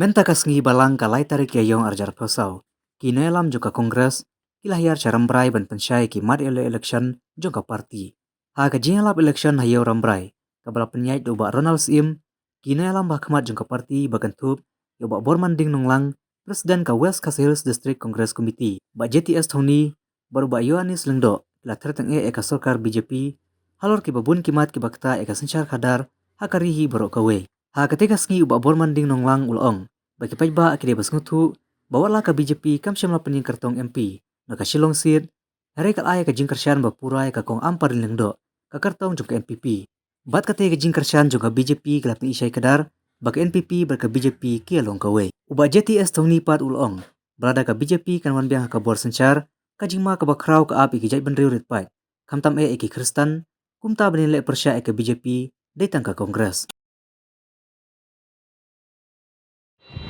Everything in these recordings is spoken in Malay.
Mentakasngi balang kalai tarik yayong arjar pesau. Kini alam juga kongres, kilahiyar carambrai ban pensyai ki mat election jongka parti. Ha kajing alap election hayo rambrai. Kabala penyait doba Ronald Sim, kini alam bahkamat jongka parti bagantup, yoba bormanding nonglang, Presiden ka West Coast Hills District Congress Committee. Ba JTS Tony, baru ba Yohanis Lengdo, la terteng eka sorkar BJP, halor ki babun kimat ki bakta eka sencar kadar, hakarihi borok kawe. Ha ketika sengi ubak bormanding nonglang ulong, bagi pajba akide basngutu, bawa ka BJP kam syamla pening kertong MP, naka Shillong Seat, hari kal aya ka jingkersyan bapurai ka kong ampar lengdo, ka kertong jong ka NPP. Bat kate ka jingkersyan jong ka BJP gelap ni isyai kadar, bagi NPP berka BJP kia long kawe. Ubak JTS Tony pat ulong, berada ka BJP kan wan biang ka bor sencar, ka jingma ka bakrau ka api ki jait benriu ritpai, kamtam eki Kristen, kumta benilai persya eka BJP, datang ke Kongres.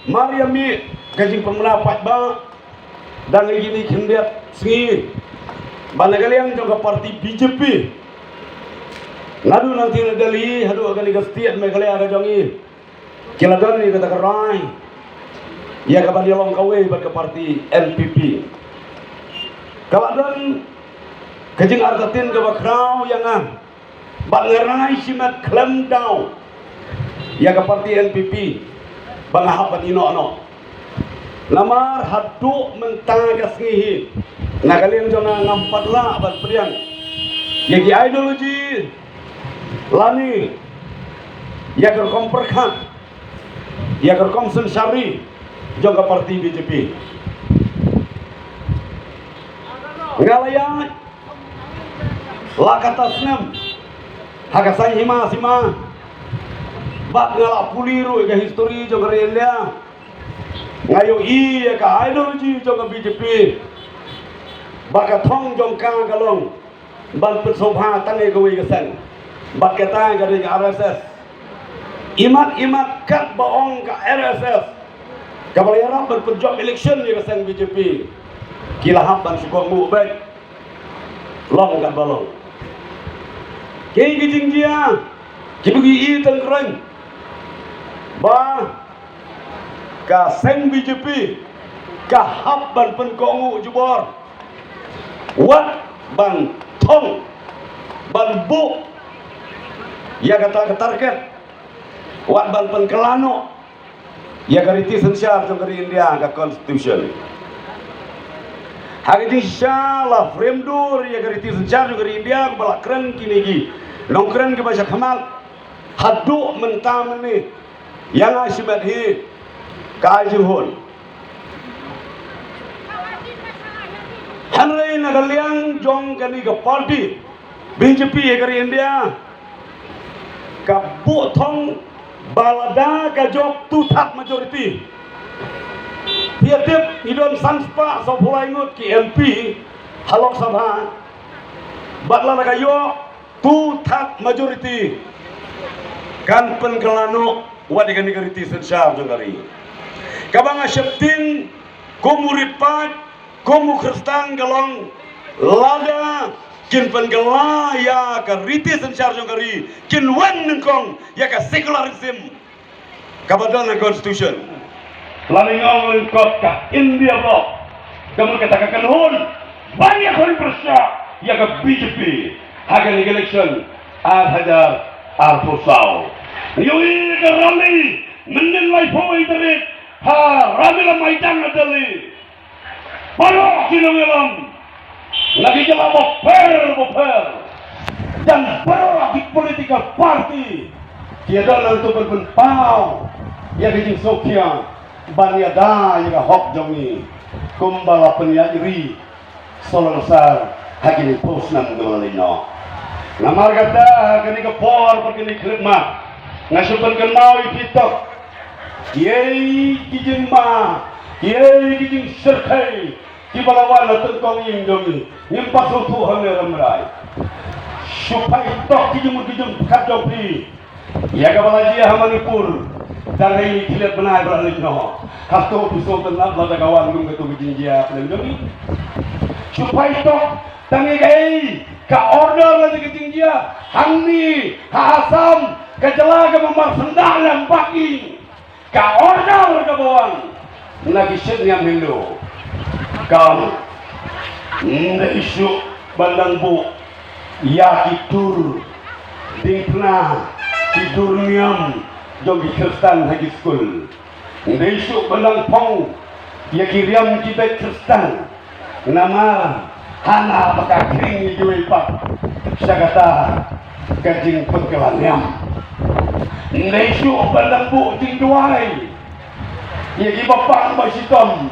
Mariami gajing pendapat ba dan lagi ni kendiat sengi banagaliang jangka parti BJP ngadu nanti nadali hadu akan digastian megalai aga jangi kiladan ni kata kerai ya kabali long kawe ke parti NPP kawadan gajing artatin ke bakrau yang bangerai simat claim down ya ke parti NPP bangahapan ino lamar haduk mentagas ngihi nagaling jona ngampat lah abad periang yagi ideologi lani yagar komperkan yagar komsen syari jongka parti BJP ngalaya lakatasnem hakasai hima sima bak ngalak puliru eka histori jong India ngayo iya ka ideologi jong BJP bak thong jong kang kalong ban pensobha tangai gawe kesan bak kata dari RSS imat kat baong ka RSS kabalayara berpejuang election ya kesan BJP kilahap ban syukur mu baik long kat balong kei kijing dia kibugi i tengkreng ba ka seng BJP ka hab ban pen kongu jubor wat ban thong ban bu ya kata target wat ban pen kelano ya gariti sensyar jong dari India ka constitution hari insyaallah frame dur ya gariti sensyar jong dari India balak keren kini gi nongkren ke bahasa kamal haduk mentam ni yang asibat hi kajuhun hanrei nagaliang jong kani ke parti BJP ekari India ka botong balada ka jok tutap majority tiap hidon sanspa so pulai ngut ki MP halok sabha batla ka yo tutap majority kan penkelano wadikan dikariti sensyar jongkari kabang asyaptin kumurit pat kumu kristan galong lada kin penggela ya kariti sensyar jongkari kin wan nengkong ya ka secularism kabadan constitution laling awal kot ka India block kamu katakan hun banyak hari persya ya ka BJP hagan election hajar arfusau yoi kerali menilai poi terit ha ramila maidang adali parok kinongelam lagi jela boper dan parok di political party tiada nanti berbenpau ya dijing sokia baniada ya hok jongi kumbala penyadiri solonsar hagini posnam gemalino namar kata kini kepor perkini klipma ngasupan kenau ipitok yei kijing ma yei kijing serkai kibalawan lateng kong ingdomi nimpak sutu hame ramrai supai tok kijing kajopi ya kabalaji hamanipur dan ini kilat benar beralih no kasto pisau tenang lada kawan gung ketu kijing dia ingdomi supai tok tangi kai ka order lagi kijing dia hangni ha asam kejelaga memar sendal yang baki ka order ka bawang nagisip niya Hindu kam na isu bandang bu ya kitur dingna tidur niam jogi Kristen hagi school na isu bandang pong ya kiriam kita Kristen nama hana baka kring jual pak sagata kajing pengkelaniam Indonesia bandang bu ting duai ya gi bapak basitom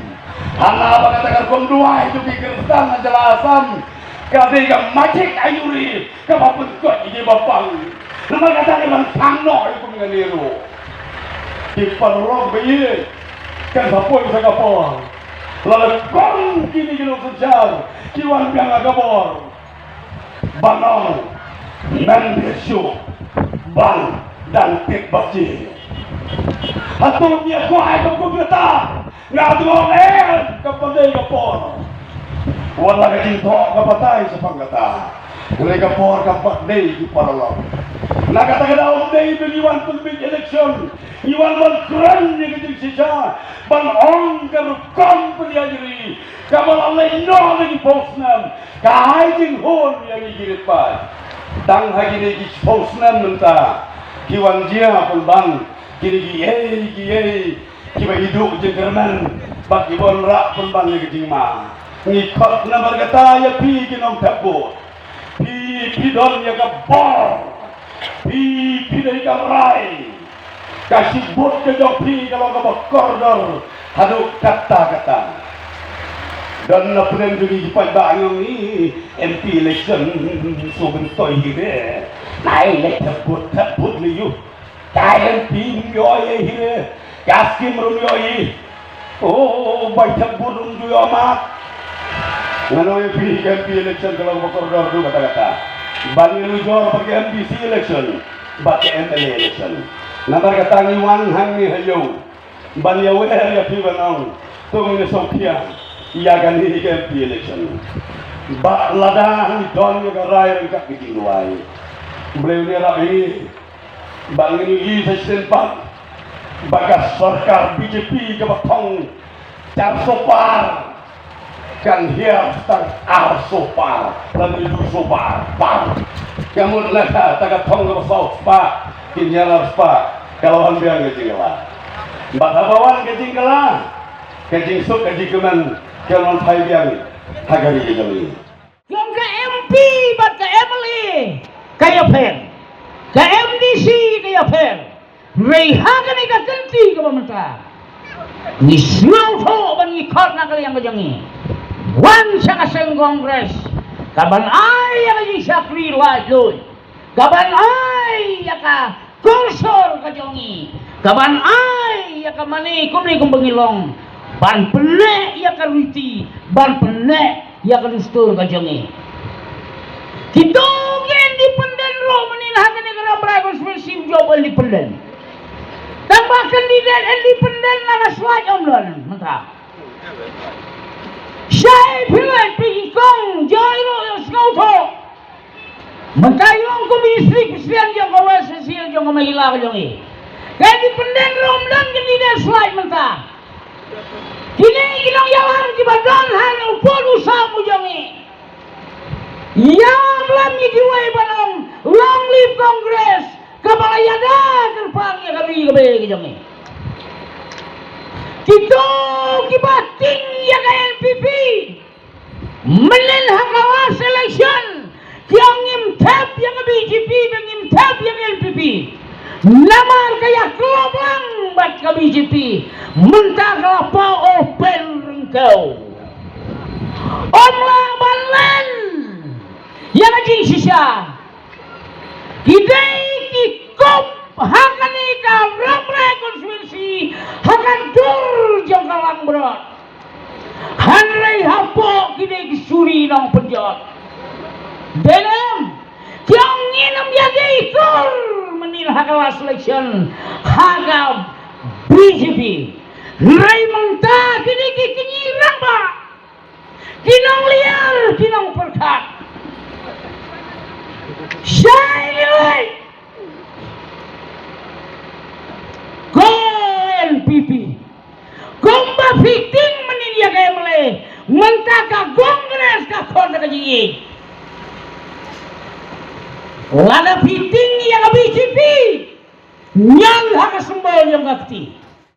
hana baka takar kong duai tu Kristen jelasam kade ga majik ayuri ka bapun ko gi bapak nama kata dengan pangno iku nganiru di parlong bayi kan bapoy sa kapor lalu kong kini gino sejar kiwan biang agabor banong nan besu bang dan pik bakci hatunya kuai kumputa ngadong kapande kapor wala kajing to kapatay sa panggata kulay kapor kampak day di paralong nakatagadaw day biliwan tulbig eleksyon iwan man kran niya kajing sisa ban ong karukam panyayari kamalalay no lagi posnam kahayjing hon yang igirit pa tang hagini gi posnam nenta kiwan dia pun bang kini giye kiba hidup jengkerman bak ibon rak pun bang kajing ma ngikot na margata ya pi kinong tabu pi don ya kabor pi dari kamrai kasih bot ke jopi kalau kabak koridor haduk kata-kata dan na pulen juga jipat bangong ni MP election soben toy hire nai le tabut liu kaya MP yoye hire kaskim rum yoye oh bai tabut rum yoye amat ngano MP election kalau kabak koridor tu kata-kata bani lujor pergi MPC election baca MLA election nabar kata ngiwan hang ni hayo bani awe ya pi banong tung ni sopia iya kan ni MP election ba lada ni don yo garai rengkak bikin luai beliau ni rapi bang ni sistem pak bagas sarkar BJP ke batong cap sopar kan hiam stang sopar lalu du sopar par kamu nak tak tong ke sopar kinjala sopar kalau ambil kejingla batabawan kejingla kejing suk kejing keman kalau pai biang hagari kejali yang ke MP bat ke MLA kaya pen ke MDC kaya pen rehagan ni ka kenti ke pemerintah ni silau to ban ikot nak yang kejangi wan sa kaseng kongres kaban ay yang sakri wajud kaban ay ka kursor kajongi kaban ay ka mani kumni kumbangilong ban penek ya ka riti ban penek ya ka lustur kajongi kitungin di penden ro menilhakan negara beragam spesif job di penden tambah kandidat di penden na swaj omlon mentah saya pilih pergi kong jairo yang sekauto mentayong komisi kesian yang kawan sesial yang kemahilah yang ini kaya di penden romdan kandidat slide mentah kini kinong yawan di badan hanya upon usaha yang ini yang lami giwai banang long live Congress kepala yada terpangnya kami yang ini kita kibating yang NPP menilhak lawas election yang ngimtap yang BJP yang ngimtap yang NPP namar kaya keloplang bat ke BJP mentah kelapa open rengkau omlah balen yang ajing sisa kidai kikop hakan ika ramre konspirasi hakan dur jang kalang berat hanrei hapok kini kisuri nang penjat dalam yang nginem jadi ikur menilhak lawas election hagam BJP rei mentah kini kini ramba kinong liar kinong perkat syai nilai NPP. Gomba fitting menindia ke MLA. Mentaka Kongres ka kontra ke JI. Lada fitting yang BJP. Nyang haka sembol yang gakti.